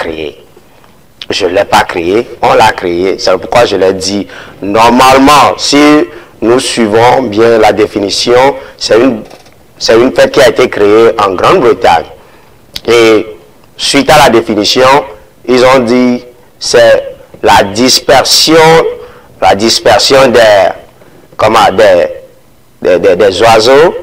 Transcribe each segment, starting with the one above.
créé. Je ne l'ai pas créé, on l'a créé. C'est pourquoi je l'ai dit. Normalement, si nous suivons bien la définition, c'est une fête qui a été créée en Grande-Bretagne. Et suite à la définition, ils ont dit c'est la dispersion des oiseaux,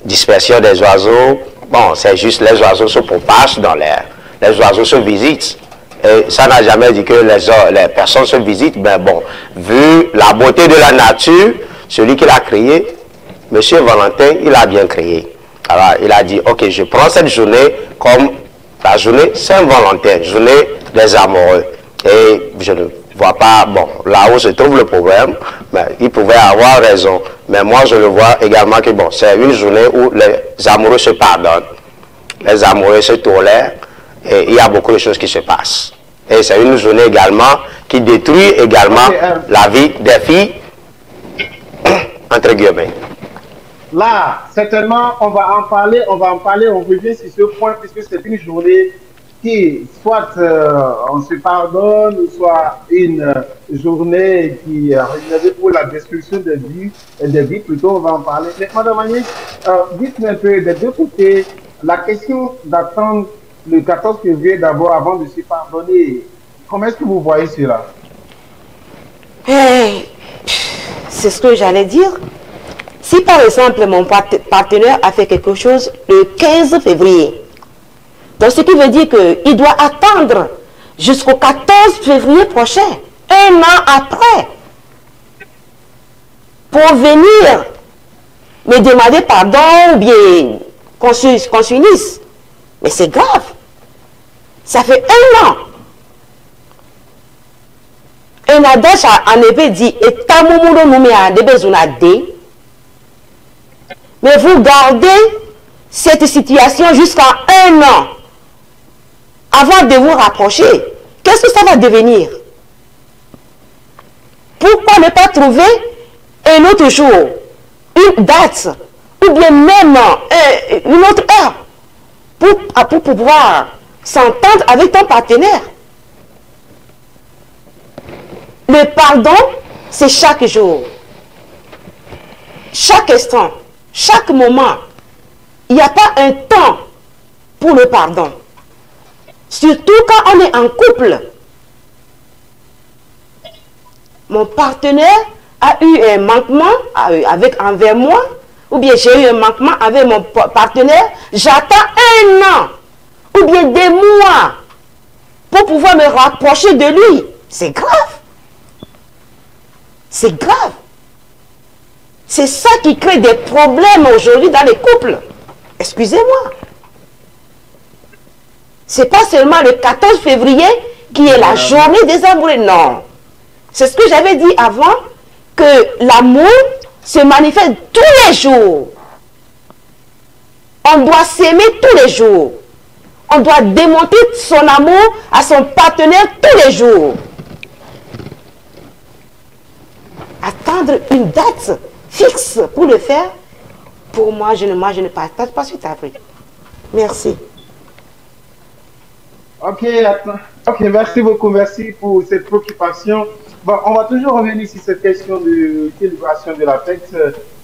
dispersion des oiseaux. Bon, c'est juste les oiseaux se propagent dans l'air, les oiseaux se visitent. Et ça n'a jamais dit que les personnes se visitent, mais bon, vu la beauté de la nature, celui qui l'a créé, Monsieur Valentin, il a bien créé. Alors, il a dit, ok, je prends cette journée comme la journée Saint-Valentin, journée des amoureux. Et je ne vois pas, bon, là où se trouve le problème, mais il pouvait avoir raison. Mais moi, je le vois également que, bon, c'est une journée où les amoureux se pardonnent, les amoureux se tolèrent, et il y a beaucoup de choses qui se passent. Et c'est une journée également qui détruit également la vie des filles, entre guillemets. Là, certainement, on va en parler, on revient sur ce point, puisque c'est une journée qui, soit on se pardonne, soit une journée qui est réservée pour la destruction des vies, plutôt, on va en parler. Mais Madame Agnès, dites-moi un peu, des deux côtés, la question d'attendre le 14 février d'abord avant de se pardonner, comment est-ce que vous voyez cela? C'est ce que j'allais dire. Si par exemple mon partenaire a fait quelque chose le 15 février, donc ce qui veut dire qu'il doit attendre jusqu'au 14 février prochain, un an après, pour venir me demander pardon ou bien qu'on s'unisse. Mais c'est grave. Ça fait un an. Un adage en effet dit, mais vous gardez cette situation jusqu'à un an avant de vous rapprocher. Qu'est-ce que ça va devenir? Pourquoi ne pas trouver un autre jour, une date, ou bien même une autre heure pour pouvoir s'entendre avec ton partenaire? Le pardon, c'est chaque jour, chaque instant, chaque moment. Il n'y a pas un temps pour le pardon. Surtout quand on est en couple. Mon partenaire a eu un manquement envers moi, ou bien j'ai eu un manquement avec mon partenaire, j'attends un an, ou bien des mois, pour pouvoir me rapprocher de lui. C'est grave. C'est grave. C'est ça qui crée des problèmes aujourd'hui dans les couples. Excusez-moi. C'est pas seulement le 14 février qui est la journée des amoureux. Non. C'est ce que j'avais dit avant, que l'amour se manifeste tous les jours. On doit s'aimer tous les jours. On doit démontrer son amour à son partenaire tous les jours. Attendre une date fixe pour le faire, pour moi, je ne partage pas cet avis. Merci. Ok, merci beaucoup, merci pour cette préoccupation. Bon, on va toujours revenir sur cette question de célébration de la fête.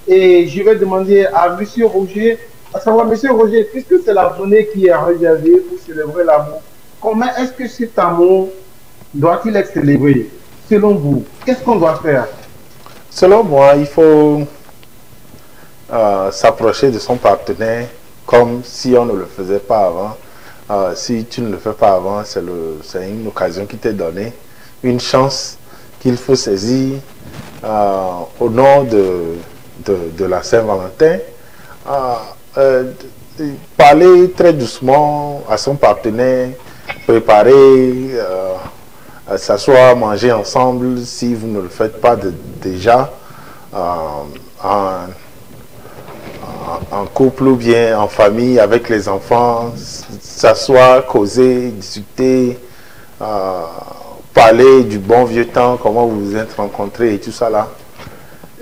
Et je vais demander à M. Roger, à savoir, M. Roger, puisque c'est la journée qui est réservée pour célébrer l'amour, comment est-ce que cet amour doit-il être célébré? Selon vous, qu'est-ce qu'on doit faire? Selon moi, il faut s'approcher de son partenaire comme si on ne le faisait pas avant. Si tu ne le fais pas avant, c'est une occasion qui t'est donnée, une chance qu'il faut saisir au nom de la Saint-Valentin. Parler très doucement à son partenaire, préparer, s'asseoir, manger ensemble si vous ne le faites pas déjà en couple ou bien en famille avec les enfants, s'asseoir, causer, discuter, parler du bon vieux temps, comment vous vous êtes rencontrés et tout ça là.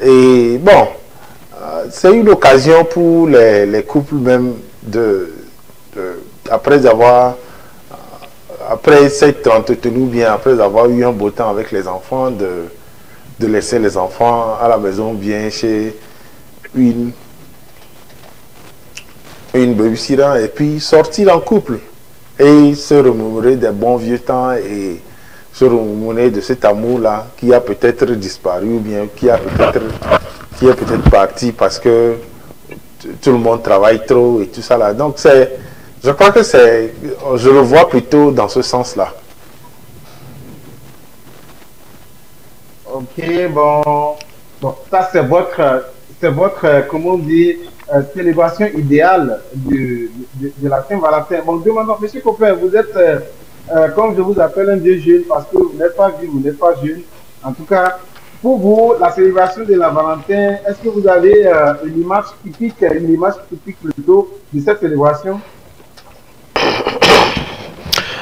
Et bon, c'est une occasion pour les couples même après avoir après s'être entretenu bien, après avoir eu un beau temps avec les enfants, de laisser les enfants à la maison, bien chez une babysitter, et puis sortir en couple et se remémorer des bons vieux temps et se remémorer de cet amour-là qui a peut-être disparu ou bien qui est peut-être parti parce que tout le monde travaille trop et tout ça là. Donc je crois que je le vois plutôt dans ce sens-là. Ok, bon, ça c'est votre, comment on dit, célébration idéale de la Saint-Valentin. Bon, demandons, Monsieur Copain, vous êtes, comme je vous appelle, un vieux jeune, parce que vous n'êtes pas vieux, vous n'êtes pas jeune. En tout cas, pour vous, la célébration de la Valentin, est-ce que vous avez une image typique plutôt de cette célébration?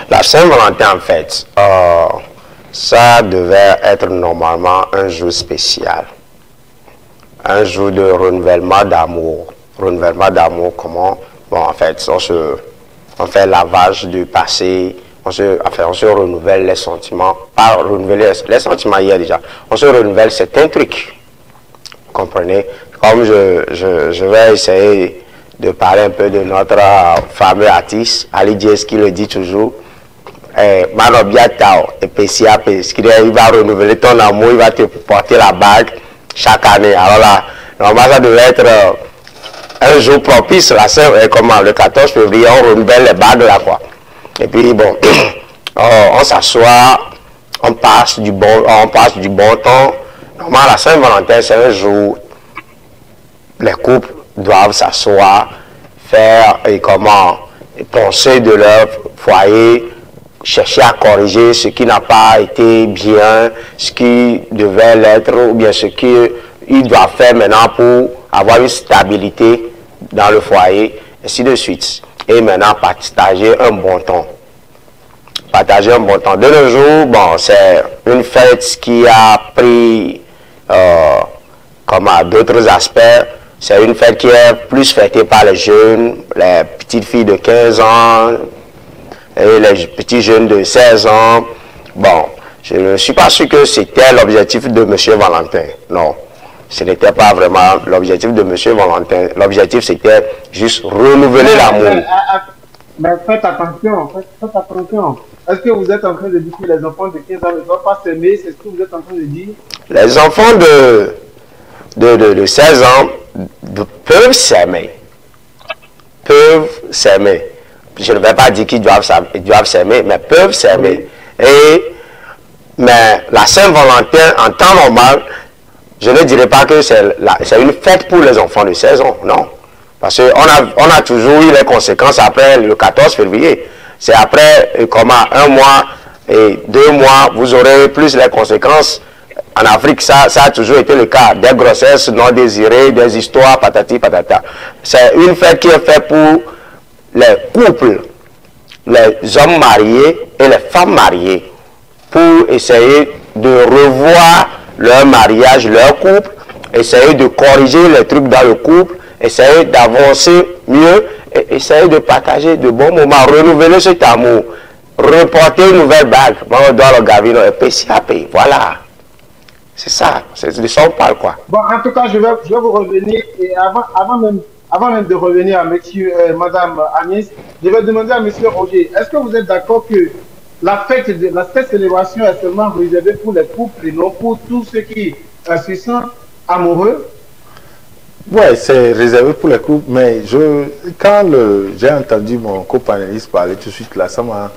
La Saint-Valentin, en fait, ça devait être normalement un jour spécial. Un jour de renouvellement d'amour. Renouvellement d'amour, comment? Bon, en fait, on fait lavage du passé, on se renouvelle les sentiments. Pas renouveler les sentiments hier déjà. On se renouvelle certains trucs. Vous comprenez? Comme je vais essayer de parler un peu de notre fameux artiste, Ali Diaz, qui le dit toujours. Manobiatao, et PCAP, il va renouveler ton amour, il va te porter la bague chaque année. Alors là, normalement, ça devait être un jour propice, le 14 février, on renouvelle les bagues là, quoi. Et puis, bon, on s'assoit, on passe du bon temps. Normalement, la Saint-Valentin, c'est un jour, les couples doivent s'asseoir, penser de leur foyer, chercher à corriger ce qui n'a pas été bien, ce qui devait l'être, ou bien ce qu'il doit faire maintenant pour avoir une stabilité dans le foyer, ainsi de suite. Et maintenant, partager un bon temps. Partager un bon temps. De nos jours, bon, c'est une fête qui a pris, comme à d'autres aspects, c'est une fête qui est plus fêtée par les jeunes, les petites filles de 15 ans, et les petits jeunes de 16 ans. Bon, je ne suis pas sûr que c'était l'objectif de M. Valentin. Non, ce n'était pas vraiment l'objectif de M. Valentin. L'objectif, c'était juste renouveler l'amour. Mais faites attention, faites attention. Est-ce que vous êtes en train de dire que les enfants de 15 ans ne doivent pas s'aimer? C'est ce que vous êtes en train de dire? Les enfants de 16 ans peuvent s'aimer. Peuvent s'aimer. Je ne vais pas dire qu'ils doivent s'aimer, mais peuvent s'aimer. Mais la Saint-Valentin, en temps normal, je ne dirais pas que c'est une fête pour les enfants de 16 ans, non. Parce qu'on a toujours eu les conséquences après le 14 février. C'est après, un mois et 2 mois, vous aurez plus les conséquences. En Afrique, ça a toujours été le cas. Des grossesses non désirées, des histoires, patati patata. C'est une fête qui est faite pour les couples, les hommes mariés et les femmes mariées, pour essayer de revoir leur mariage, leur couple, essayer de corriger les trucs dans le couple, essayer d'avancer mieux, et essayer de partager de bons moments, renouveler cet amour, reporter une nouvelle bague. On doit le gavino et PCAP. Voilà. C'est ça. C'est de ça on parle, quoi. Bon, en tout cas, je vais vous revenir. Et avant même de revenir à madame Agnès, je vais demander à monsieur Roger, est-ce que vous êtes d'accord que cette célébration est seulement réservée pour les couples et non pour tous ceux qui se sentent amoureux? Ouais, c'est réservé pour les couples, mais quand j'ai entendu mon copanéliste parler tout de suite là, ça m'a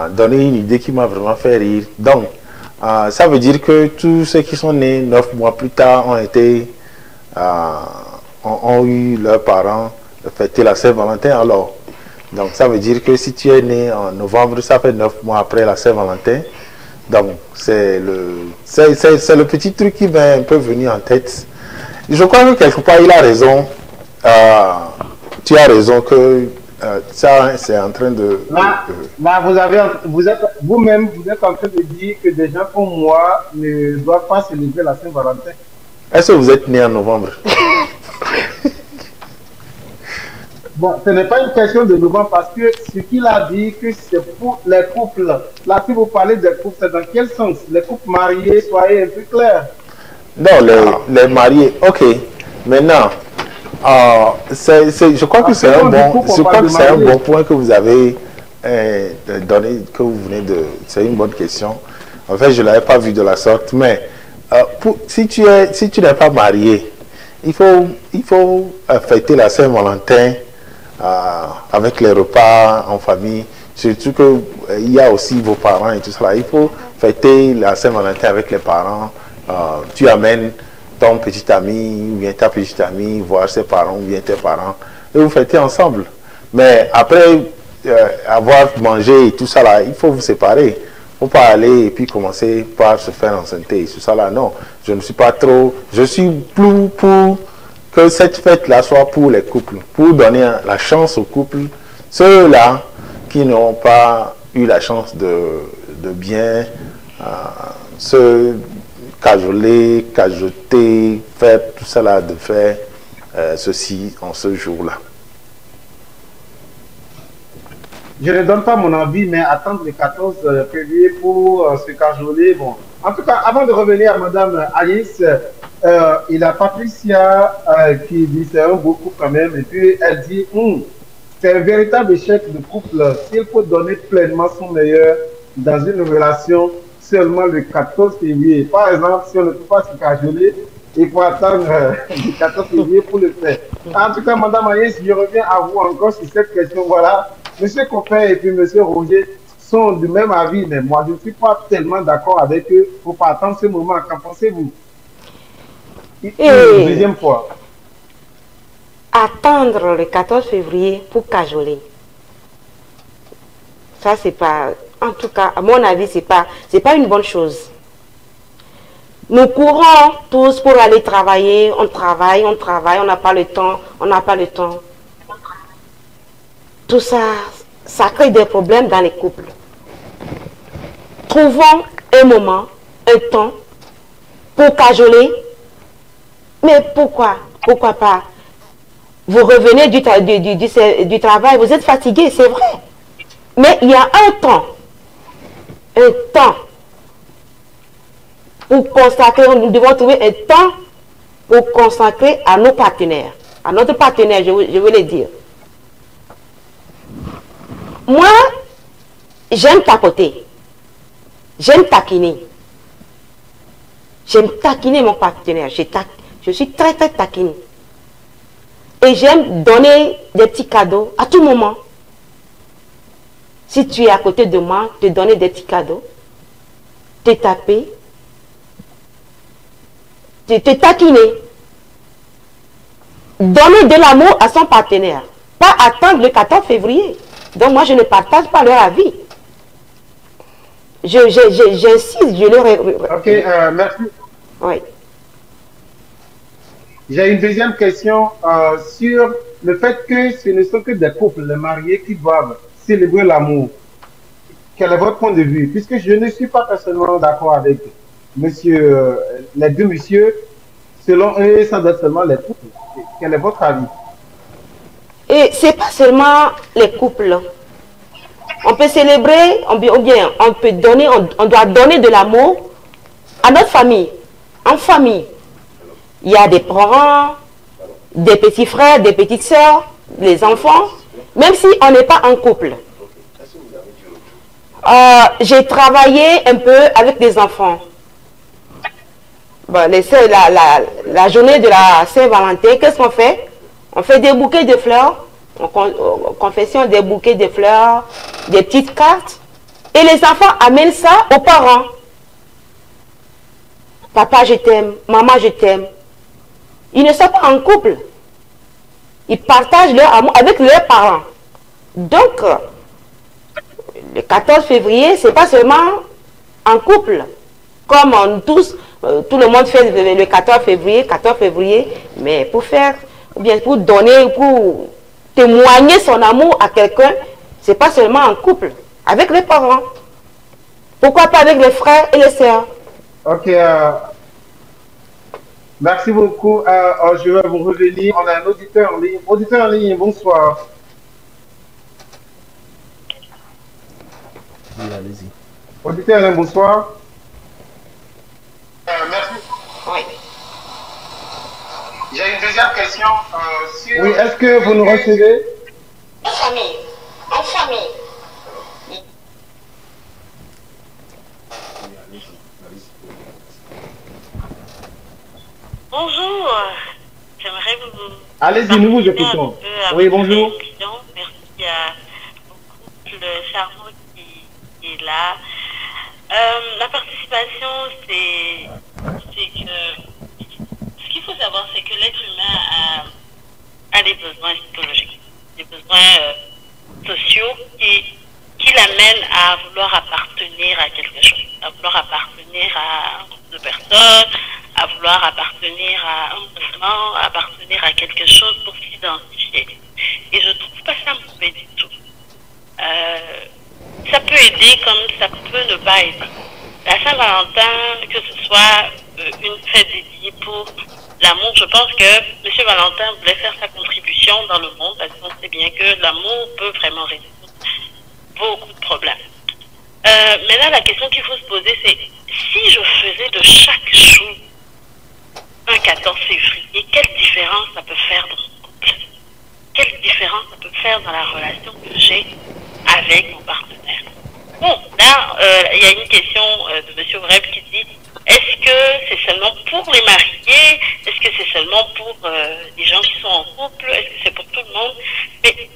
donné une idée qui m'a vraiment fait rire. Donc, ça veut dire que tous ceux qui sont nés 9 mois plus tard ont eu leurs parents fêter la Saint-Valentin alors. Donc, ça veut dire que si tu es né en novembre, ça fait 9 mois après la Saint-Valentin. Donc, c'est le petit truc qui va un peu venir en tête. Je crois que quelque part, il a raison. Tu as raison que ça, c'est en train de... Là, vous-même, vous êtes en train de dire que des gens comme moi ne doivent pas célébrer la Saint-Valentin. Est-ce que vous êtes né en novembre? Bon, ce n'est pas une question de novembre parce que ce qu'il a dit que c'est pour les couples. Là, si vous parlez des couples, c'est dans quel sens? Les couples mariés, soyez un peu clairs. Non, les mariés, ok. Maintenant, je crois que c'est un bon point que vous avez donné, que vous venez de. C'est une bonne question. En fait, je ne l'avais pas vu de la sorte, mais si tu n'es pas marié, il faut fêter la Saint-Valentin avec les repas en famille. Surtout qu'il y a aussi vos parents et tout ça. Il faut fêter la Saint-Valentin avec les parents. Tu amènes ton petit ami ou bien ta petite amie voir ses parents ou bien tes parents et vous fêtez ensemble. Mais après avoir mangé et tout ça là, il faut vous séparer. Il ne faut pas aller et puis commencer par se faire enceinter et tout ça là. Non, je ne suis pas trop. Je suis plus pour que cette fête-là soit pour les couples, pour donner la chance aux couples, ceux-là qui n'ont pas eu la chance de bien se cajoler, cajoter, faire tout ça là, de faire ceci en ce jour-là. Je ne donne pas mon avis, mais attendre le 14 février pour se cajoler. Bon. En tout cas, avant de revenir à Mme Alice, il y a Patricia qui dit c'est un beau couple quand même. Et puis elle dit c'est un véritable échec de couple. S'il faut donner pleinement son meilleur dans une relation seulement le 14 février. Par exemple, si on ne peut pas se cajoler, il faut attendre le 14 février pour le faire. En tout cas, Mme Alice, je reviens à vous encore sur cette question. Voilà. Monsieur Coffin et puis Monsieur Roger sont du même avis, mais moi je ne suis pas tellement d'accord avec eux. Il ne faut pas attendre ce moment. Qu'en pensez-vous? Deuxième fois. Attendre le 14 février pour cajoler. Ça, c'est pas... En tout cas, à mon avis, c'est pas une bonne chose. Nous courons tous pour aller travailler. On travaille, on n'a pas le temps, Tout ça, ça crée des problèmes dans les couples. Trouvons un moment, un temps pour cajoler. Mais pourquoi? Pourquoi pas? Vous revenez du travail, vous êtes fatigué, c'est vrai. Mais il y a un temps pour consacrer, nous devons trouver un temps pour consacrer à nos partenaires, à notre partenaire, je veux le dire. Moi, j'aime tapoter, j'aime taquiner. J'aime taquiner mon partenaire, je suis très très taquine. Et j'aime donner des petits cadeaux à tout moment. Si tu es à côté de moi, te donner des petits cadeaux, te taper, te taquiner. Donner de l'amour à son partenaire. Pas attendre le 14 février. Donc moi, je ne partage pas leur avis. J'insiste, je leur... Ok, merci. Oui. J'ai une deuxième question sur le fait que ce ne sont que des couples, les mariés, qui doivent célébrer l'amour. Quel est votre point de vue? Puisque je ne suis pas personnellement d'accord avec les deux messieurs, selon eux, ça doit être seulement les couples. Quel est votre avis? Et c'est pas seulement les couples. On peut célébrer, on peut donner, on doit donner de l'amour à notre famille, en famille. Il y a des parents, des petits frères, des petites sœurs, les enfants, même si on n'est pas en couple. J'ai travaillé un peu avec des enfants. Bon, la journée de la Saint-Valentin, qu'est-ce qu'on fait? On fait des bouquets de fleurs, on confectionne des bouquets de fleurs, des petites cartes, et les enfants amènent ça aux parents. Papa, je t'aime, maman, je t'aime. Ils ne sont pas en couple. Ils partagent leur amour avec leurs parents. Donc, le 14 février, ce n'est pas seulement en couple. Comme tout le monde fait le 14 février, mais pour faire, ou bien pour donner, pour témoigner son amour à quelqu'un, ce n'est pas seulement en couple, avec les parents. Pourquoi pas avec les frères et les sœurs? Ok. Merci beaucoup. Je vais vous revenir. On a un auditeur en ligne. Auditeur en ligne, bonsoir. Oui, allez-y. Auditeur en ligne, bonsoir. Merci. Oui. J'ai une deuxième question. Oui, est-ce que vous nous recevez? En famille. En famille. Bonjour, j'aimerais vous... Allez-y, nous vous écoutons. Oui, bonjour. Merci à beaucoup le charmant qui est là. La participation, c'est que... Ce qu'il faut savoir, c'est que l'être humain a des besoins psychologiques, des besoins sociaux qui l'amènent à vouloir appartenir à quelque chose, à vouloir appartenir à un groupe de personnes, à vouloir appartenir à un mouvement, appartenir à quelque chose pour s'identifier. Et je trouve pas ça mauvais du tout. Ça peut aider comme ça peut ne pas aider. La Saint-Valentin, que ce soit une fête dédiée pour l'amour, je pense que M. Valentin voulait faire sa contribution dans le monde parce qu'on sait bien que l'amour peut vraiment résoudre beaucoup de problèmes. Maintenant, la question qu'il faut se poser, c'est si je faisais de chaque jour un 14 février, quelle différence ça peut faire dans mon couple? Quelle différence ça peut faire dans la relation que j'ai avec mon partenaire? Bon, là, il y a une question de M. Vreb qui dit, est-ce que c'est seulement pour les mariés? Est-ce que c'est seulement pour les gens qui sont en couple? Est-ce que c'est pour tout le monde? Mais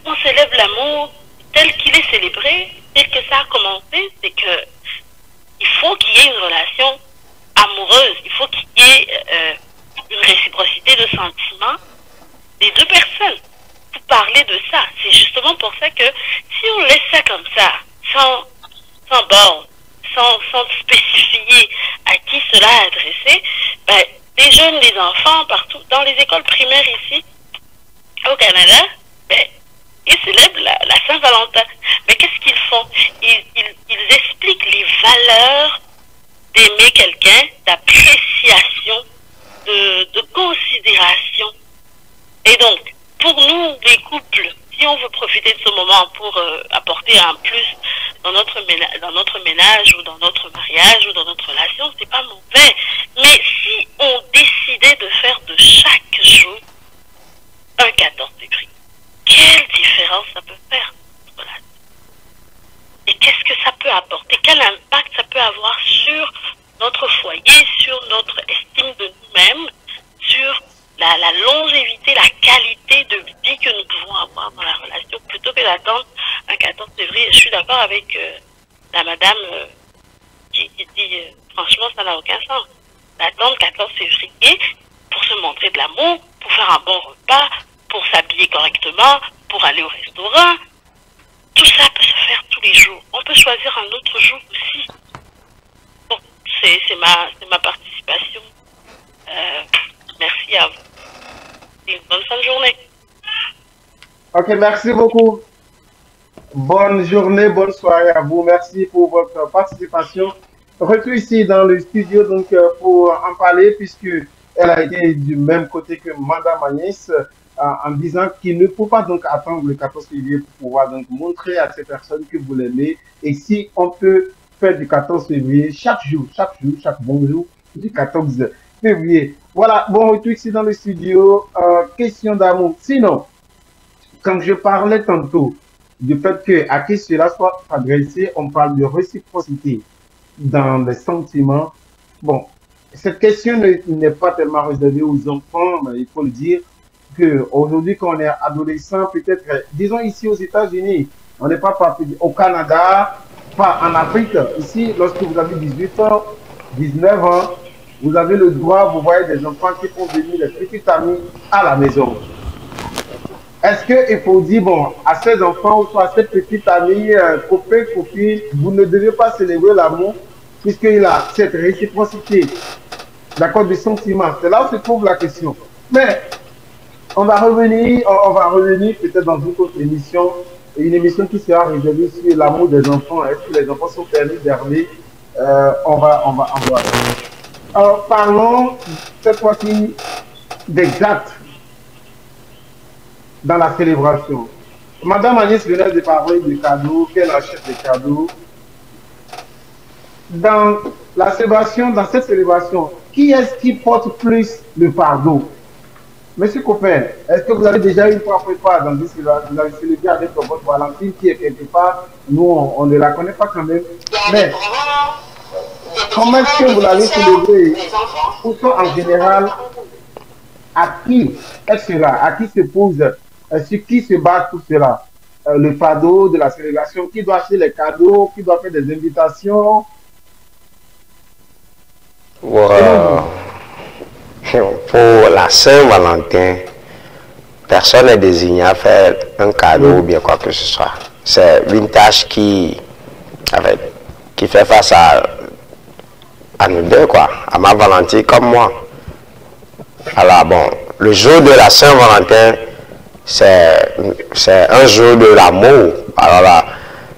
on célèbre l'amour tel qu'il est célébré, tel que ça a commencé, c'est que il faut qu'il y ait une relation amoureuse, il faut qu'il y ait une réciprocité de sentiments des deux personnes. Pour parler de ça, c'est justement pour ça que si on laisse ça comme ça, sans borne, sans spécifier à qui cela est adressé, ben, les jeunes, les enfants, partout, dans les écoles primaires ici, au Canada, ben, ils célèbrent la Saint-Valentin. Mais qu'est-ce qu'ils font? Ils expliquent les valeurs d'aimer quelqu'un, d'appréciation, de considération. Et donc, pour nous, les couples, si on veut profiter de ce moment pour apporter un plus dans notre ménage ou dans notre mariage ou dans notre relation, c'est pas mauvais. Mais si on décidait de faire de chaque jour un 14 février, quelle différence ça peut faire? Voilà. Et qu'est-ce que ça peut apporter? Quel impact ça peut avoir sur notre foyer, sur notre estime de nous-mêmes, sur la longévité, la qualité de vie que nous pouvons avoir dans la relation, plutôt que d'attendre un 14 février. Je suis d'accord avec la madame qui dit, franchement, ça n'a aucun sens. D'attendre 14 février pour se montrer de l'amour, pour faire un bon repas, pour s'habiller correctement, pour aller au restaurant. Tout ça peut se faire tous les jours. On peut choisir un autre jour aussi. Bon, c'est ma participation. Merci à vous. Et une bonne fin de journée. Ok, merci beaucoup. Bonne journée, bonne soirée à vous. Merci pour votre participation. Retour ici dans le studio donc pour en parler puisque elle a été du même côté que Madame Agnès en disant qu'il ne faut pas donc attendre le 14 février pour pouvoir donc montrer à ces personnes que vous l'aimez. Et si on peut faire du 14 février chaque jour, chaque bon jour du 14 février. Voilà, bon retour ici dans le studio. Question d'amour. Sinon, quand je parlais tantôt du fait que à qui cela soit adressé, on parle de réciprocité dans les sentiments. Bon, cette question n'est pas tellement réservée aux enfants, mais il faut le dire qu'aujourd'hui, quand on est adolescent, peut-être, disons ici aux États-Unis, on n'est pas parti au Canada, pas en Afrique. Ici, lorsque vous avez 18 ans, 19 ans, vous avez le droit, vous voyez des enfants qui font venir des petits amis à la maison. Est-ce qu'il faut dire, bon, à ces enfants ou soit à ces petites amies, copains, copines, vous ne devez pas célébrer l'amour puisqu'il a cette réciprocité, d'accord, du sentiment. C'est là où se trouve la question. Mais on va revenir peut-être dans une autre émission, une émission qui sera réservée sur l'amour des enfants. Est-ce que les enfants sont permis d'aimer? On va. Alors, parlons cette fois-ci d'exact dans la célébration. Madame Agnès venait de parler des cadeaux, qu'elle achète des cadeaux. Dans la célébration, dans cette célébration, qui est-ce qui porte plus le fardeau? Monsieur Copain, est-ce que vous avez déjà une fois fait part dans une célébration, vous avez célébré avec votre Valentine qui est quelque part, nous on ne la connaît pas quand même, mais comment est-ce que vous l'avez célébré? Ou soit en général, à qui est-ce cela? À qui se pose, sur qui se base tout cela? Le fardeau de la célébration, qui doit acheter les cadeaux, qui doit faire des invitations? Wow. Pour la Saint-Valentin, personne n'est désigné à faire un cadeau ou bien quoi que ce soit. C'est Vintage qui fait face à nous deux, quoi, à ma Valentine comme moi. Alors bon, le jour de la Saint-Valentin, c'est un jour de l'amour. Alors là,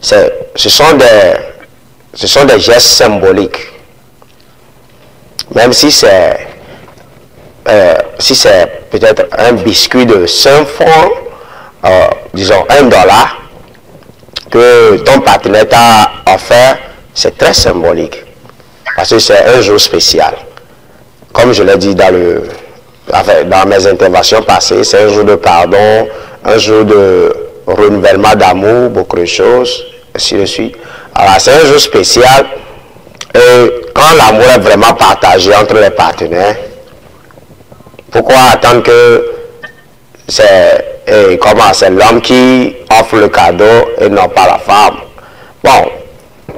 ce sont des gestes symboliques. Même si c'est peut-être un biscuit de 5 francs, disons $1, que ton partenaire t'a offert, c'est très symbolique. Parce que c'est un jour spécial. Comme je l'ai dit dans mes interventions passées, c'est un jour de pardon, un jour de renouvellement d'amour, beaucoup de choses, ainsi de suite. Alors c'est un jour spécial. Et quand l'amour est vraiment partagé entre les partenaires, pourquoi attendre que c'est l'homme qui offre le cadeau et non pas la femme? Bon,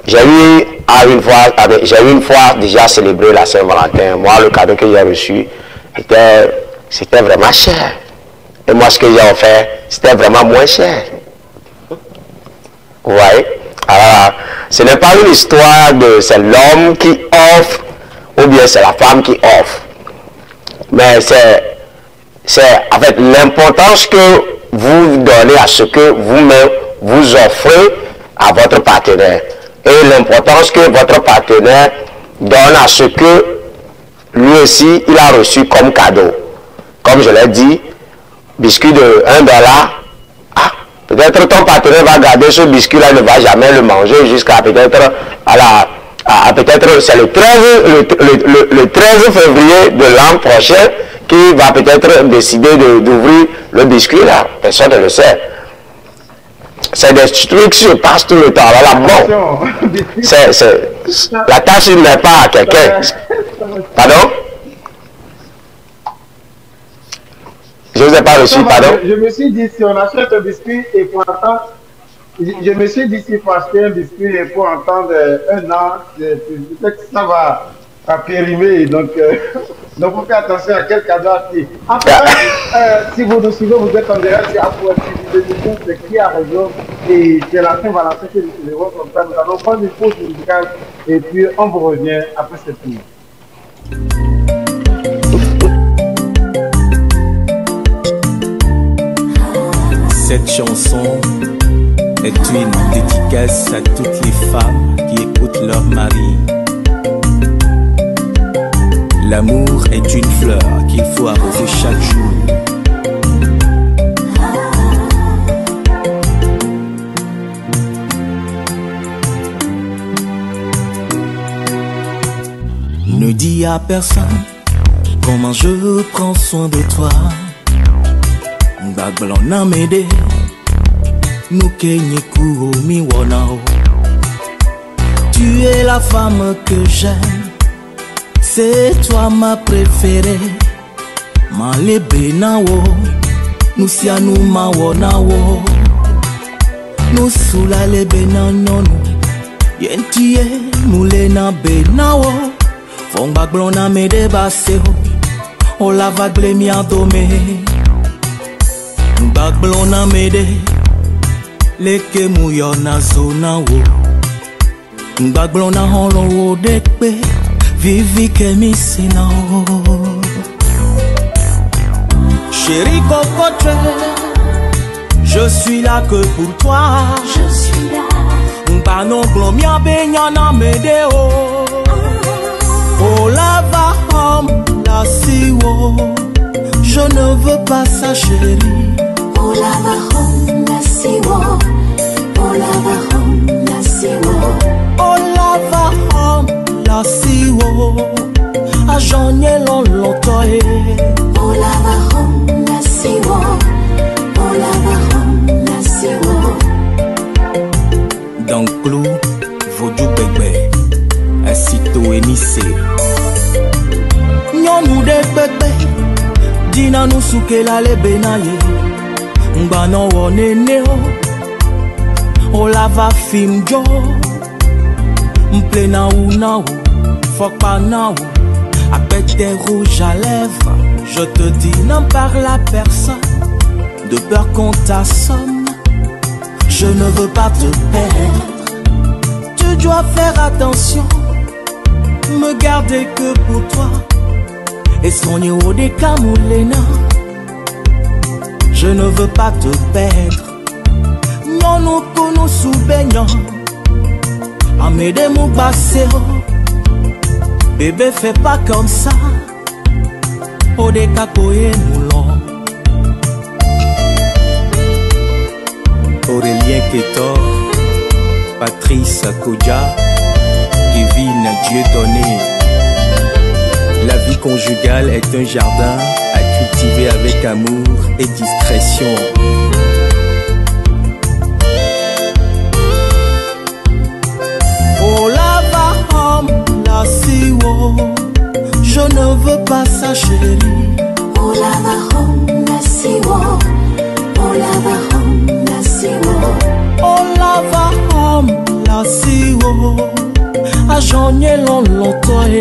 j'ai eu une fois déjà célébré la Saint-Valentin. Moi, le cadeau que j'ai reçu, c'était vraiment cher. Et moi, ce que j'ai offert, c'était vraiment moins cher. Vous voyez? Alors, ce n'est pas une histoire de c'est l'homme qui offre ou bien c'est la femme qui offre. Mais c'est en fait l'importance que vous donnez à ce que vous-même vous offrez à votre partenaire. Et l'importance que votre partenaire donne à ce que lui aussi il a reçu comme cadeau. Comme je l'ai dit, biscuit de $1, peut-être ton partenaire va garder ce biscuit-là, il ne va jamais le manger jusqu'à peut-être peut-être c'est le 13 février de l'an prochain qui va peut-être décider d'ouvrir le biscuit-là. Personne ne le sait. C'est des trucs qui se passent tout le temps. Voilà, bon, la tâche n'est pas à quelqu'un. Pardon? Je ne vous ai pas reçu, pardon? Je me suis dit, si on achète un biscuit et pour entendre, je me suis dit, s'il faut acheter un biscuit et pour entendre un an, peut-être que ça va périmer. Donc, il faut faire attention à quel cadeau acheter. Après, si vous nous suivez, vous êtes en direct sur Apple TV, c'est qui a raison. Et c'est la Saint-Valentin que nous célébrons comme ça. Nous allons prendre une pause musicale et puis on vous revient après cette pause. Cette chanson est une dédicace à toutes les femmes qui écoutent leur mari. L'amour est une fleur qu'il faut arroser chaque jour. Ne dis à personne comment je prends soin de toi. Bagblon na mede Nukenye kuro mi wonao. Tu es la femme que j'aime, c'est toi ma préférée. Ma lebe na wo, nous sia nous ma wona wo. Nous sula lebe na nono, yentie nous le na be na wo. Fong bagblon na mede baseo, o la vagle mi adome. Bagblon na mede leke muyo na zona wo. Bagblon na holo wo dekpe vivi ke mi sina wo. Chérie cocotte, je suis là que pour toi. Je suis là. Banon glomia benya na mede o. Oh la va la siwo, je ne veux pas ça chérie. La siwo, la siwo. La siwo, a janye lon lotoye. La siwo, la siwo. Dans clou, vodou bébé, asito enissé. Nyonou de bébé, dina nou souke la le benaye. Mbano wone neo, o lava film jo. M'plé na ou, fuck pas na ou. Avec des rouges à lèvres, je te dis n'en parle à personne. De peur qu'on t'assomme, je ne veux pas te perdre. Tu dois faire attention, me garder que pour toi. Et son niveau des camoulena, je ne veux pas te perdre. Non, nous nous sous-baignons. Amédée mon bassero, bébé fais pas comme ça. Odeka koye moulon. Aurélien Ketor, Patrice Kodja, Kevin Dieudonné. La vie conjugale est un jardin à cultiver avec amour et discrétion. La siwo, je ne veux pas ça chérie. La siwo, la siwo. La siwo, a janye lon lotoye.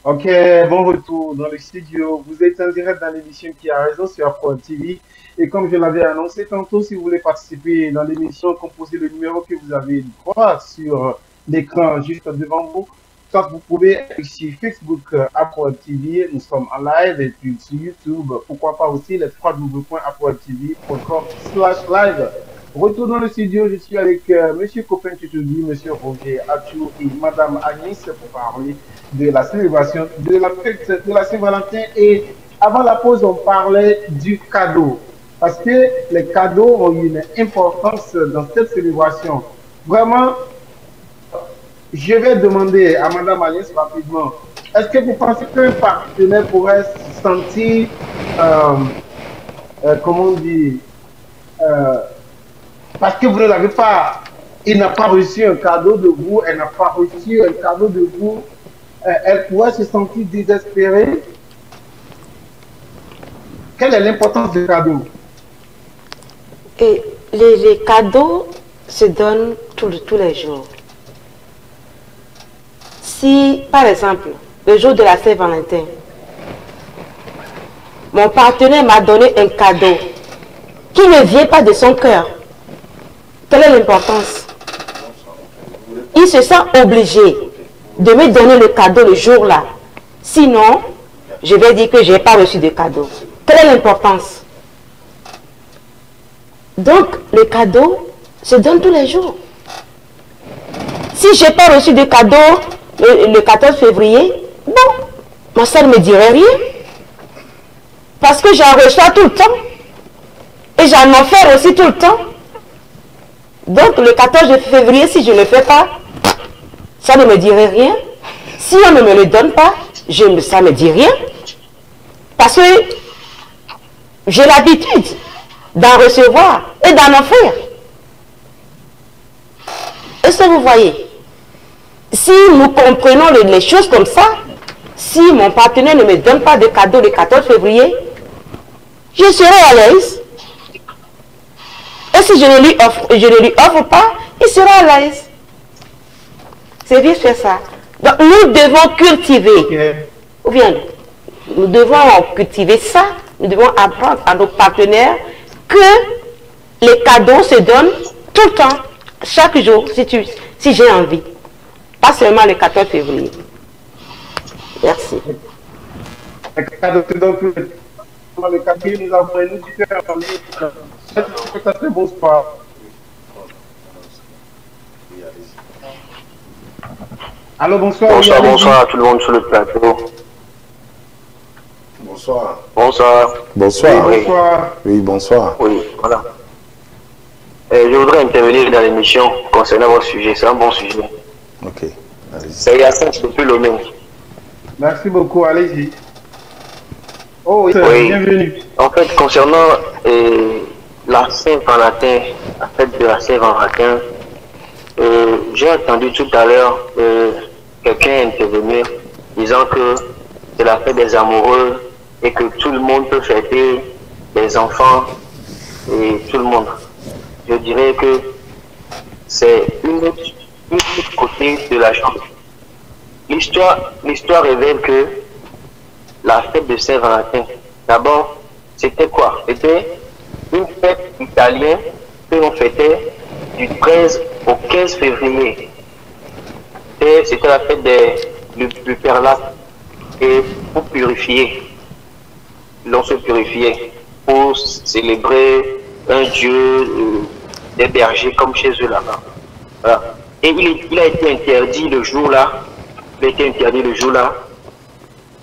Ok, bon retour dans le studio. Vous êtes en direct dans l'émission Qui a raison sur Apple TV. Et comme je l'avais annoncé tantôt, si vous voulez participer dans l'émission, composez le numéro que vous avez droit sur l'écran juste devant vous. Soit vous pouvez sur Facebook Apple TV, nous sommes en live, et puis sur YouTube, pourquoi pas aussi les www.appletv.com/live. Retour dans le studio, je suis avec Monsieur Copain Tutoudi, Monsieur Roger Achou et Madame Agnès pour parler de la célébration de la fête de la Saint-Valentin. Et avant la pause, on parlait du cadeau. Parce que les cadeaux ont une importance dans cette célébration. Vraiment, je vais demander à Madame Agnès rapidement, est-ce que vous pensez qu'un partenaire pourrait se sentir, comment on dit, parce que vous ne l'avez pas, il n'a pas reçu un cadeau de vous, elle n'a pas reçu un cadeau de vous, elle pourrait se sentir désespérée? Quelle est l'importance du cadeau? Et les cadeaux se donnent tous les jours. Si, par exemple, le jour de la Saint-Valentin, mon partenaire m'a donné un cadeau qui ne vient pas de son cœur, quelle est l'importance? Il se sent obligé de me donner le cadeau le jour-là. Sinon, je vais dire que je n'ai pas reçu de cadeau. Quelle est l'importance? Donc, le cadeau se donne tous les jours. Si je n'ai pas reçu de cadeau le 14 février, bon, ma soeur ne me dirait rien. Parce que j'en reçois tout le temps. Et j'en offre aussi tout le temps. Donc, le 14 février, si je ne le fais pas, ça ne me dirait rien. Si on ne me le donne pas, ça ne me dit rien. Parce que j'ai l'habitude d'en recevoir et d'en offrir. Est-ce que vous voyez? Si nous comprenons les choses comme ça, si mon partenaire ne me donne pas de cadeau le 14 février, je serai à l'aise. Et si je ne lui offre pas, il sera à l'aise. C'est bien fait ça. Donc nous devons cultiver, ou bien nous devons cultiver ça, nous devons apprendre à nos partenaires que les cadeaux se donnent tout le temps, chaque jour, si j'ai envie. Pas seulement le 14 février. Merci. Les cadeaux se donnent tout le temps. Le cadeau, nous avons un auditeur en ligne. C'est un très bon sport. Allô, bonsoir. Bonsoir, oui, bonsoir à tout le monde sur le plateau. Bonsoir. Bonsoir. Bonsoir. Oui, bonsoir. Oui, bonsoir. Oui, voilà. Je voudrais intervenir dans l'émission concernant votre sujet. C'est un bon sujet. Ok, allez-y. C'est Yacine depuis Lomé. Merci beaucoup, allez-y. Oh, oui, Oui. bienvenue. En fait, concernant la Saint-Valentin, la fête de la Saint-Valentin, j'ai entendu tout à l'heure quelqu'un intervenir disant que c'est la fête des amoureux et que tout le monde peut fêter, les enfants et tout le monde. Je dirais que c'est une autre côté de la chose. L'histoire révèle que la fête de Saint-Valentin, d'abord, c'était quoi? C'était une fête italienne que l'on fêtait du 13 au 15 février. C'était la fête du Père Lac. Et pour purifier, l'on se purifiait pour célébrer un dieu des bergers comme chez eux là-bas. Voilà. Et il a été interdit le jour-là,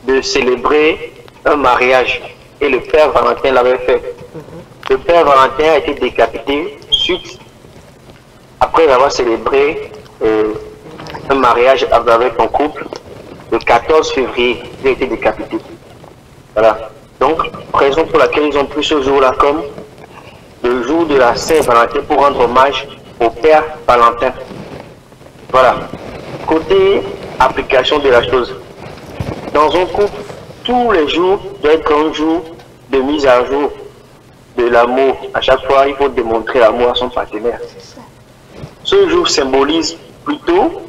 de célébrer un mariage. Et le Père Valentin l'avait fait. Le Père Valentin a été décapité suite, après avoir célébré un mariage avec un couple, le 14 février, il a été décapité. Voilà. Donc, raison pour laquelle ils ont pris ce jour-là comme le jour de la Saint-Valentin pour rendre hommage au Père Valentin. Voilà. Côté application de la chose. Dans un couple, tous les jours doivent être un jour de mise à jour de l'amour. À chaque fois, il faut démontrer l'amour à son partenaire. Ce jour symbolise plutôt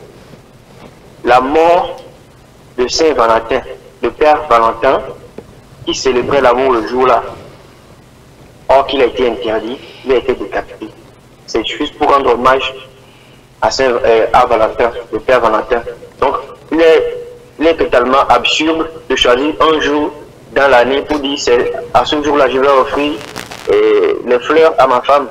la mort de Saint-Valentin, le Père Valentin, qui célébrait l'amour le jour-là. Or qu'il a été interdit, il a été décapité. C'est juste pour rendre hommage à Valentin, le Père Valentin. Donc, il est totalement absurde de choisir un jour dans l'année pour dire à ce jour-là, je vais offrir les fleurs à ma femme.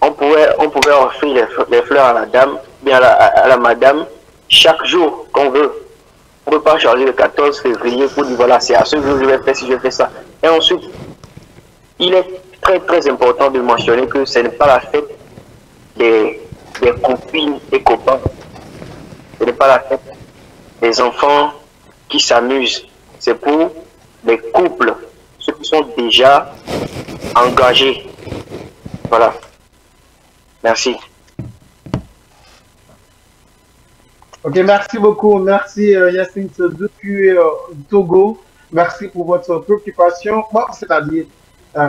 On pouvait offrir les fleurs à la dame, bien à la madame, chaque jour qu'on veut. On ne peut pas choisir le 14 février pour dire voilà, c'est à ce jour que je vais faire si je fais ça. Et ensuite, il est très très important de mentionner que ce n'est pas la fête des copines et copains. Ce n'est pas la fête des enfants qui s'amusent. C'est pour les couples, ceux qui sont déjà engagés. Voilà. Merci. Ok, merci beaucoup. Merci Yacine depuis Togo. Merci pour votre préoccupation. Bon, c'est-à-dire,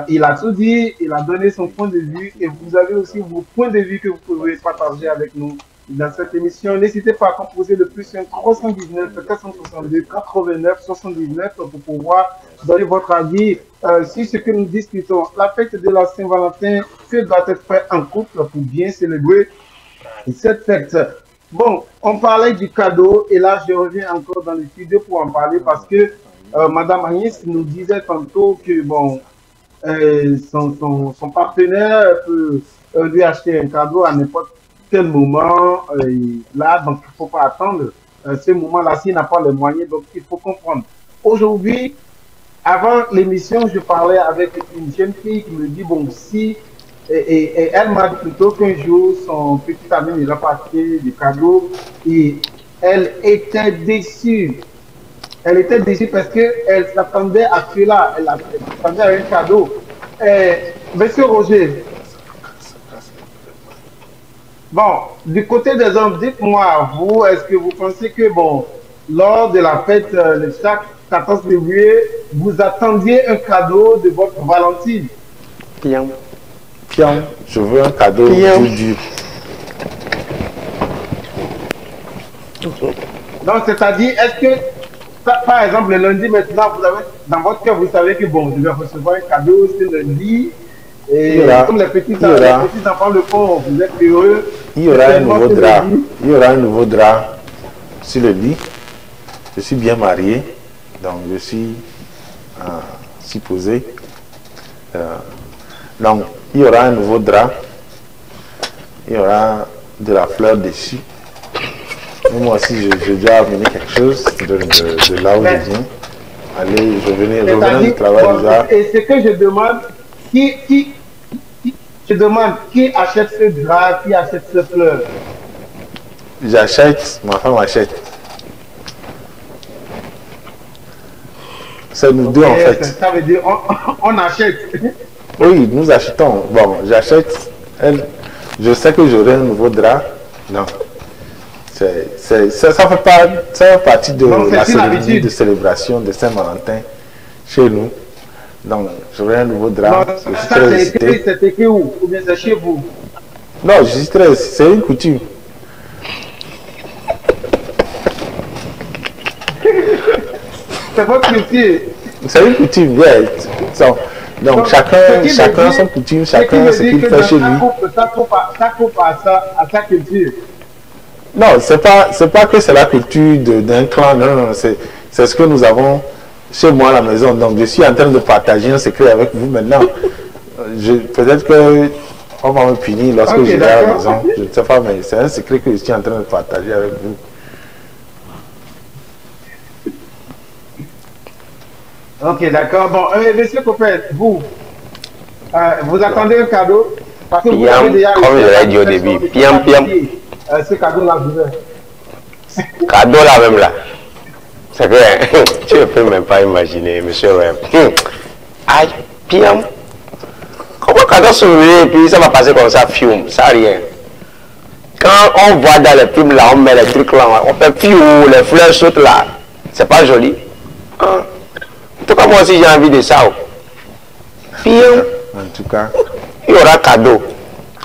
il a tout dit, il a donné son point de vue et vous avez aussi vos points de vue que vous pouvez partager avec nous dans cette émission. N'hésitez pas à composer le plus 319 462 89 79 pour pouvoir donner votre avis sur ce que nous discutons. La fête de la Saint-Valentin, que doit être fait en couple pour bien célébrer cette fête? Bon, on parlait du cadeau et là je reviens encore dans le studio pour en parler parce que Madame Agnès nous disait tantôt que bon, son partenaire peut lui acheter un cadeau à n'importe quel moment là, donc il ne faut pas attendre ce moment-là s'il n'a pas les moyens, donc il faut comprendre. Aujourd'hui, avant l'émission, je parlais avec une jeune fille qui me dit bon, si et elle m'a dit plutôt qu'un jour, son petit ami lui a acheté du cadeau et elle était déçue. Elle était déçue parce qu'elle s'attendait à cela. Elle s'attendait à un cadeau. Monsieur Roger, bon, du côté des hommes, dites-moi, vous, est-ce que vous pensez que, bon, lors de la fête, le chaque 14 février, vous attendiez un cadeau de votre Valentine? Bien. Pion, je veux un cadeau du. Donc, c'est-à-dire, est-ce que, par exemple, le lundi maintenant, vous avez, dans votre cœur, vous savez que, bon, je vais recevoir un cadeau ce lundi, et comme les petits enfants le font, vous êtes heureux. Il y aura un nouveau drap. Il y aura un nouveau drap sur le lit. Je suis bien marié, donc je suis supposé. Donc, il y aura un nouveau drap, il y aura de la fleur dessus, Moi aussi, je dois amener quelque chose de là où je viens. Allez, je venais du travail déjà. Et ce que je demande, qui achète ce drap, qui achète ce fleur? J'achète, ma femme achète. C'est nous deux en fait. Ça veut dire on achète. Oui, nous achetons. Bon, j'achète. Je sais que j'aurai un nouveau drap. Non. Ça fait partie de la cérémonie de célébration de Saint-Valentin chez nous. Donc, j'aurai un nouveau drap. C'est écrit où? Ou bien c'est chez vous? Non, c'est une coutume. C'est votre culture. C'est une coutume, yeah. Donc chacun son coutume, chacun ce qu'il fait chez lui. Ça coupe à sa culture. Non, c'est pas que c'est la culture d'un clan, non, c'est ce que nous avons chez moi à la maison. Donc je suis en train de partager un secret avec vous maintenant. Peut-être que on va me punir lorsque je vais à la maison. Je ne sais pas, mais c'est un secret que je suis en train de partager avec vous. Ok, d'accord. Bon, monsieur Coppel, vous attendez un cadeau? Parce que vous avez déjà... Comme je l'ai dit au début, piam. Ce cadeau-là, vous cadeau là même là. C'est que tu ne peux même pas imaginer, monsieur Rem. Aïe, piam. Comment cadeau s'ouvrir et puis ça va passer comme ça, fium, ça rien. Quand on voit dans les films là, on met les trucs là, on fait fiou, les fleurs sautent là. C'est pas joli. Hein? En tout cas, moi aussi j'ai envie de ça. Piam. En tout cas. Il y aura cadeau.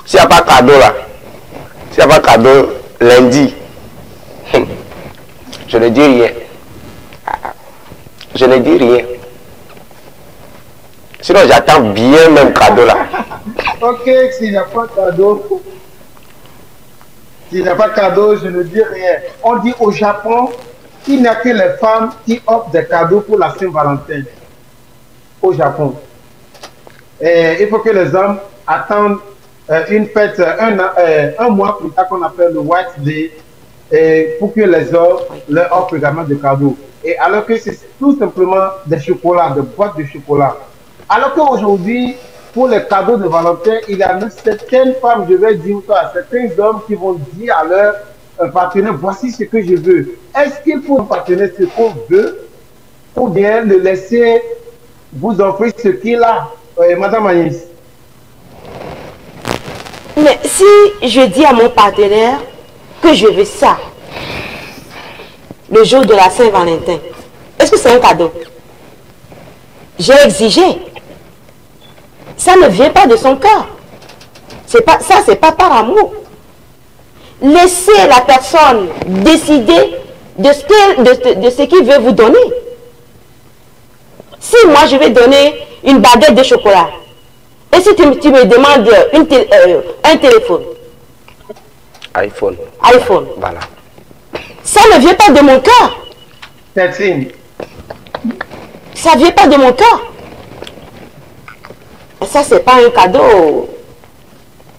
S'il n'y a pas cadeau là, s'il n'y a pas cadeau lundi, je ne dis rien. Je ne dis rien. Sinon j'attends bien même cadeau là. Ok, s'il n'y a pas cadeau, je ne dis rien. On dit au Japon qu'il n'y a que les femmes qui offrent des cadeaux pour la Saint-Valentin. Au Japon. Et il faut que les hommes attendent une fête, un mois plus tard qu'on appelle le White Day, pour que les hommes leur offrent également des cadeaux. Et alors que c'est tout simplement des chocolats, des boîtes de chocolat. Alors qu'aujourd'hui, pour les cadeaux de Valentin, il y a certaines femmes, je vais dire ça, certains hommes qui vont dire à leur partenaire, voici ce que je veux. Est-ce qu'il faut un partenaire ce qu'on veut ou bien le laisser vous offrir ce qu'il a? Madame Agnès. Mais si je dis à mon partenaire que je veux ça, le jour de la Saint-Valentin, est-ce que c'est un cadeau? J'ai exigé. Ça ne vient pas de son cœur. Ça, c'est pas par amour. Laissez la personne décider de ce qu'il veut vous donner. Si moi, je vais donner une baguette de chocolat, et si tu me demandes un téléphone, iPhone. Voilà. Ça ne vient pas de mon cœur. Ça ne vient pas de mon cœur. Et ça, c'est pas un cadeau.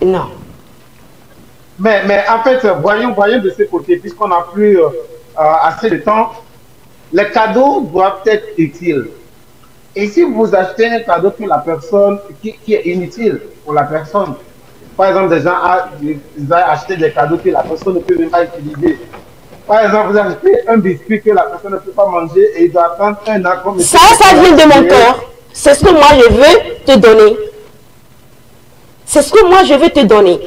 Non. Mais en fait, voyons de ce côté, puisqu'on n'a plus assez de temps, les cadeaux doivent être utiles. Et si vous achetez un cadeau pour la personne qui est inutile pour la personne, par exemple, des gens ont acheté des cadeaux que la personne ne peut même pas utiliser. Par exemple, vous achetez un biscuit que la personne ne peut pas manger et il doit attendre un an comme ça vient de mon cœur. C'est ce que moi je veux te donner. C'est ce que moi je veux te donner.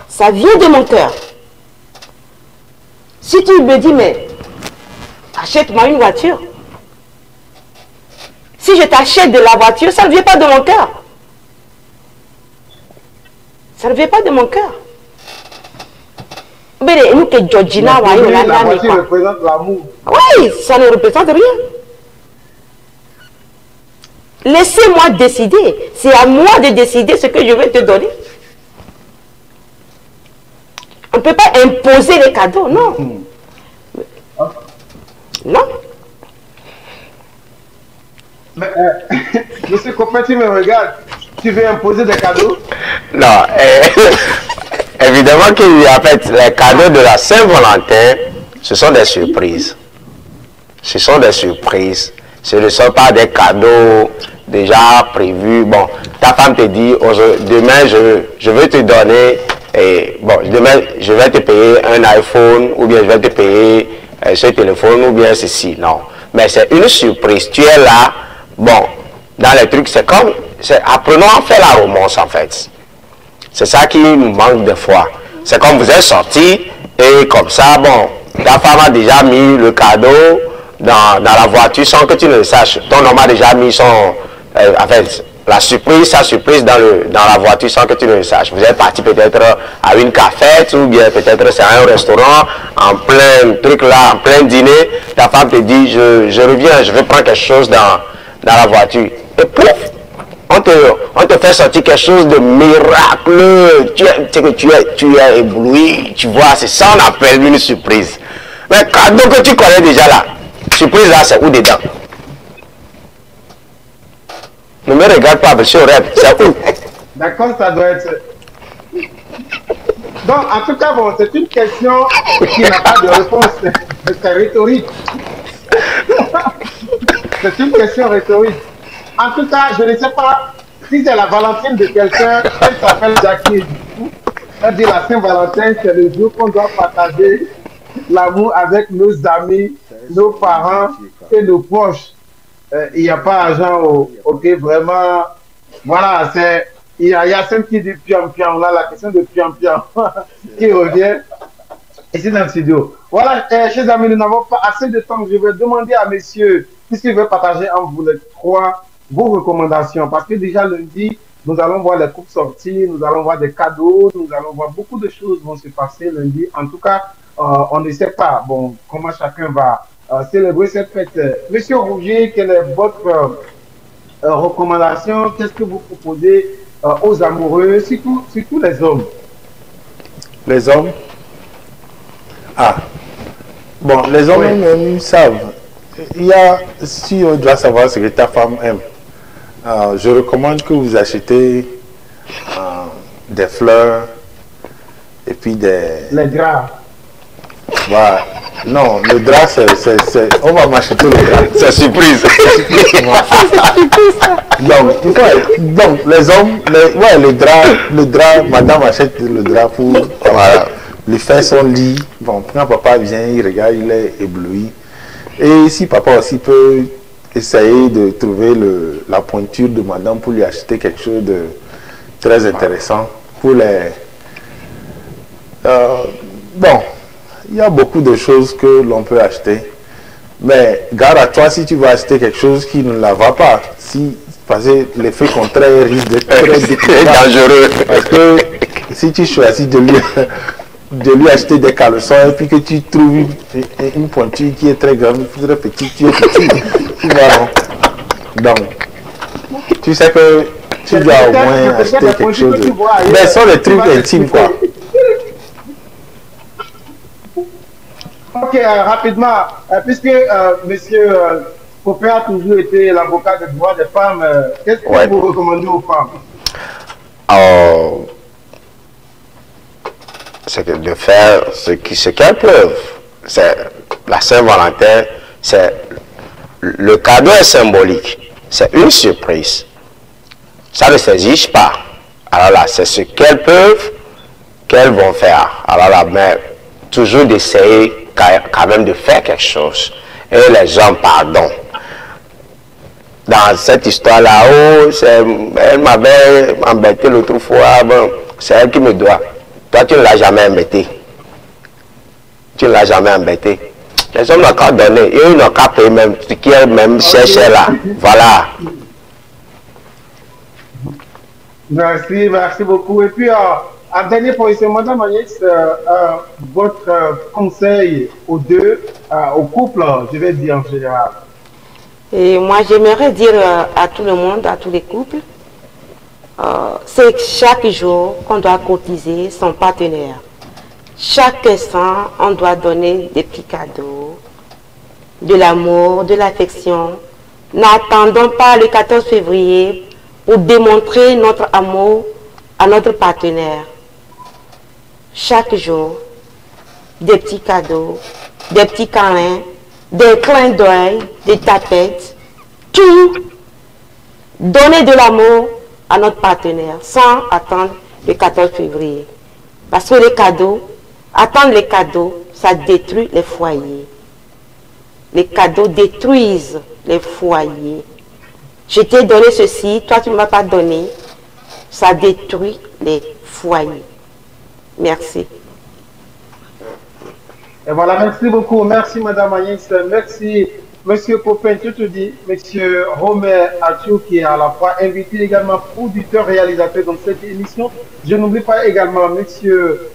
Ça vient de mon cœur. Si tu me dis, mais achète-moi une voiture. Si je t'achète de la voiture, ça ne vient pas de mon cœur. Ça ne vient pas de mon cœur. Mais nous que Georgina, la voiture représente l'amour. Oui, ça ne représente rien. Laissez-moi décider. C'est à moi de décider ce que je vais te donner. On ne peut pas imposer les cadeaux, non. Non. Mais, monsieur Coppel, tu me regardes. Tu veux imposer des cadeaux? Non. Évidemment qu'il y a en fait les cadeaux de la Saint-Valentin, ce sont des surprises. Ce sont des surprises. Ce ne sont pas des cadeaux déjà prévus. Bon, ta femme te dit, demain je vais te donner, bon, demain je vais te payer un iPhone, ou bien je vais te payer ce téléphone, ou bien ceci. Non. Mais c'est une surprise. Tu es là, bon, dans les trucs, c'est comme, apprenons à faire la romance en fait. C'est ça qui nous manque des fois. C'est comme vous êtes sortis et comme ça, bon, ta femme a déjà mis le cadeau dans la voiture sans que tu ne le saches. Ton homme a déjà mis son, en fait, sa surprise dans la voiture sans que tu ne le saches. Vous êtes parti peut-être à une cafette ou bien peut-être c'est à un restaurant, en plein truc là, en plein dîner. Ta femme te dit, je reviens, je vais prendre quelque chose dans la voiture. Et pouf! On te fait sortir quelque chose de miraculeux. Tu es ébloui. Tu vois, c'est ça qu'on appelle une surprise. Mais cadeau que tu connais déjà là, surprise là, c'est où dedans? Ne me regarde pas, monsieur Rêve, c'est où? D'accord, ça doit être... Donc, en tout cas, bon, c'est une question qui n'a pas de réponse. C'est rhétorique. C'est une question rhétorique. En tout cas, je ne sais pas si c'est la Valentine de quelqu'un, elle s'appelle Jackie. Elle dit la Saint-Valentin, c'est le jour qu'on doit partager l'amour avec nos amis, nos parents et nos proches. Il n'y a pas argent, ok, vraiment. Voilà, c'est. Il y a Yacine qui dit piam-piam, là, la question de piam-piam qui revient ici dans le studio. Voilà, chers amis, nous n'avons pas assez de temps. Je vais demander à messieurs, puisqu'il veut partager en vous les trois vos recommandations, parce que déjà lundi, nous allons voir les coupes sorties, nous allons voir des cadeaux, nous allons voir beaucoup de choses vont se passer lundi. En tout cas, on ne sait pas bon, comment chacun va célébrer cette fête. Monsieur Rougier, quelle est votre recommandation? Qu'est-ce que vous proposez aux amoureux, surtout les hommes? Les hommes? Ah, bon, les hommes même savent. Il y a, si on doit savoir ce que ta femme aime, je recommande que vous achetez des fleurs et puis des... Les draps. Voilà. Non, le drap, on va m'acheter le drap. C'est surprise. donc, les hommes, le drap, madame achète le drap pour lui faire son lit. Bon, quand papa vient, il regarde, il est ébloui. Et si papa aussi peut essayer de trouver la pointure de madame pour lui acheter quelque chose de très intéressant pour les... bon, il y a beaucoup de choses que l'on peut acheter. Mais garde à toi si tu vas acheter quelque chose qui ne la va pas. Parce que l'effet contraire risque d'être très dangereux. Parce que si tu choisis de lui acheter des caleçons et puis que tu trouves une pointure qui est très grande, très petite, tu es petit. Tu vois, donc, tu sais que tu dois au moins acheter quelque chose de... Mais ce sont des trucs intimes, quoi. Ok, rapidement, puisque monsieur Copé a toujours été l'avocat des droits des femmes, qu'est-ce que vous recommandez aux femmes? C'est de faire ce qu'elles peuvent. La Saint-Valentin, le cadeau est symbolique. C'est une surprise. Ça ne s'exige pas. Alors là, c'est ce qu'elles peuvent, qu'elles vont faire. Alors là, mais toujours d'essayer quand même de faire quelque chose. Et les hommes, pardon. Dans cette histoire-là, elle m'avait embêté l'autre fois. Bon, c'est elle qui me doit. Toi, tu ne l'as jamais embêté. Tu ne l'as jamais embêté. Les hommes n'ont qu'à donner. Et ils n'ont qu'à payer même ce qui est même cher là. Voilà. Merci beaucoup. Et puis, en dernier position, Madame Agnès, votre conseil aux deux, au couple, je vais dire en général. Et moi, j'aimerais dire à tout le monde, à tous les couples, c'est chaque jour qu'on doit cotiser son partenaire. Chaque instant, on doit donner des petits cadeaux, de l'amour, de l'affection. N'attendons pas le 14 février pour démontrer notre amour à notre partenaire. chaque jour, des petits cadeaux, des petits câlins, des clins d'œil, des tapettes, tout. Donner de l'amour à notre partenaire sans attendre le 14 février. Parce que les cadeaux, attendre les cadeaux, ça détruit les foyers. Les cadeaux détruisent les foyers. Je t'ai donné ceci, toi tu ne m'as pas donné. Ça détruit les foyers. Merci. Et voilà, merci beaucoup. Merci Madame Agnès. Merci Monsieur Popin, tout te dit. Monsieur Romer Athiou qui est à la fois invité également producteur, réalisateur dans cette émission. Je n'oublie pas également Monsieur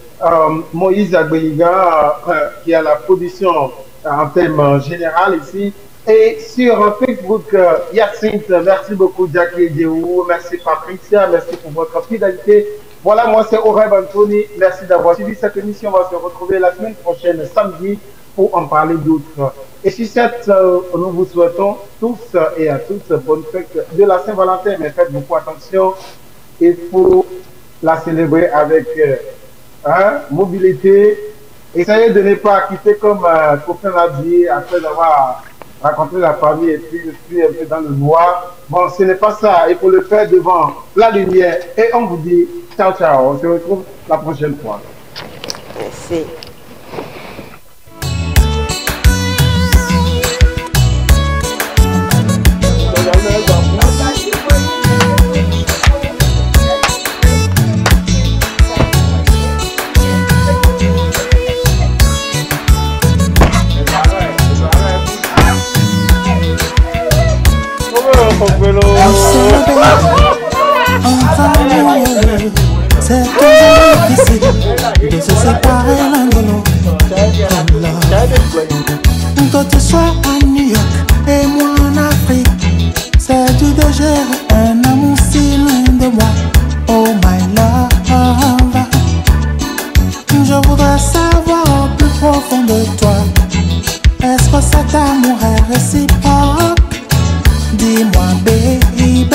Moïse Agbeliga qui est à la production en thème général ici. Et sur Facebook, Yacinthe, merci beaucoup Jackie Diou, merci Patricia, merci pour votre fidélité. Voilà, moi c'est Aurèle Anthony, merci d'avoir suivi cette émission. On va se retrouver la semaine prochaine, samedi, pour en parler d'autres. Et sur cette, nous vous souhaitons tous et à toutes bonne fête de la Saint-Valentin, mais faites beaucoup attention, il faut la célébrer avec mobilité. Essayez de ne pas quitter comme Copain l'a dit, après avoir rencontré la famille et puis je suis un peu dans le noir. Bon, ce n'est pas ça, il faut le faire devant la lumière. Et on vous dit ciao, ciao. On se retrouve la prochaine fois. Merci. C'est toujours difficile de se séparer l'un de l'autre. Que tu sois à New York et moi en Afrique, c'est dur de gérer un amour si loin de moi. Oh my love, je voudrais savoir au plus profond de toi, est-ce que cet amour est réciproque? Dis-moi baby,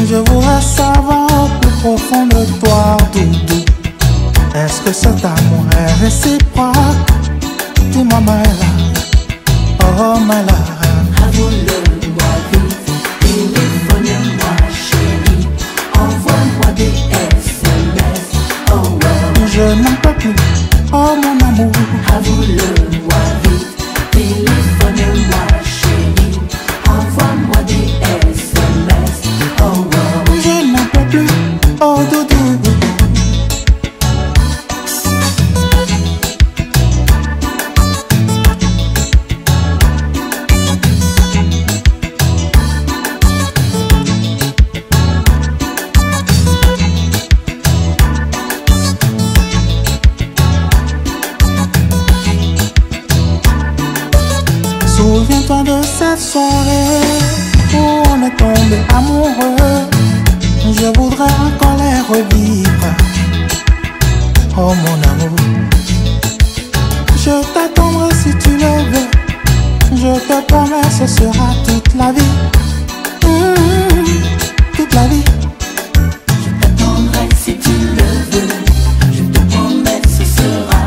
je voudrais savoir au plus profond de toi, doudou, est-ce que cet amour est réciproque? Dis-moi my love, oh my love. Avoue-le-moi vite, téléphone-moi chérie, envoie-moi des SMS, oh wow. Je n'en peux plus, oh mon amour. Avoue-le-moi vite, téléphone-moi chérie, envoie-moi des SMS, oh wow. Je n'en peux plus, oh doudou. Souviens-toi de cette soirée où on est tombé amoureux. Je voudrais encore les revivre, oh mon amour. Je t'attendrai si tu le veux, je te promets ce sera toute la vie, toute la vie. Je t'attendrai si tu le veux, je te promets ce sera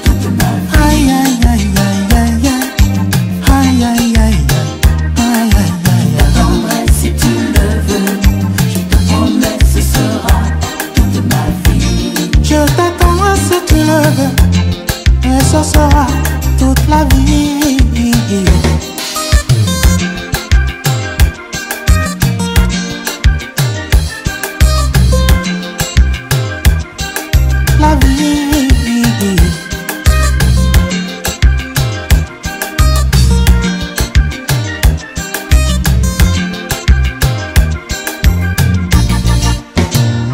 toute ma vie. Aïe aïe aïe aïe aïe aïe aïe aïe aïe aïe aïe aïe. Je t'attendrai si tu le veux, je te promets ce sera toute ma vie. Je t'attendrai si tu le veux, et ce sera toute la vie. La vie.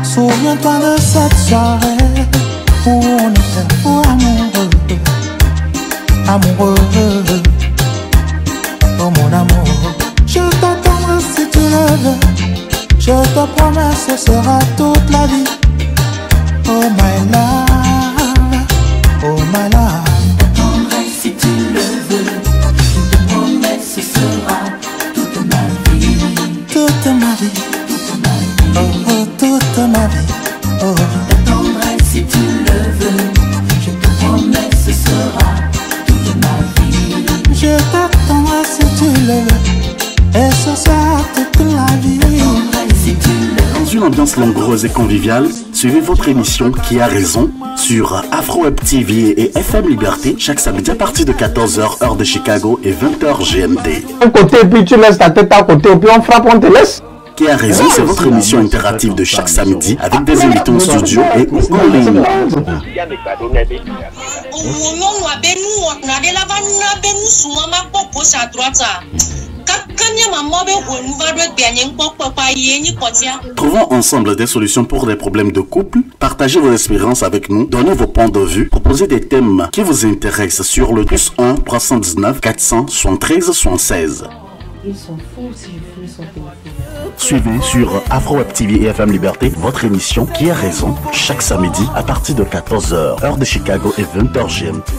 Souviens-toi de cette soirée où on était fou amoureux, amoureux, oh mon amour. Je t'attendrai si tu le veux, je te promets ce sera toute la vie. Oh my love, oh my love. Je t'attendrai si tu le veux, je te promets ce sera toute ma vie. Toute ma vie, Toute ma vie. oh, oh toute ma vie, oh. Je t'attendrai si ambiance langoureuse et conviviale, suivez votre émission Qui a raison sur Afro Web TV et FM Liberté chaque samedi à partir de 14h heure de Chicago et 20h GMT. Un côté puis tu laisses ta tête à côté et puis on frappe, on te laisse. Qui a raison, c'est votre émission interactive de chaque samedi avec des invités en studio et en ligne. Trouvons ensemble des solutions pour des problèmes de couple, partagez vos expériences avec nous, donnez vos points de vue, proposez des thèmes qui vous intéressent sur le +1 319 473 76. Ils sont fous si je fais son téléphone. Suivez sur Afro Web TV et FM Liberté votre émission Qui a raison chaque samedi à partir de 14h heure de Chicago et 20h GMT.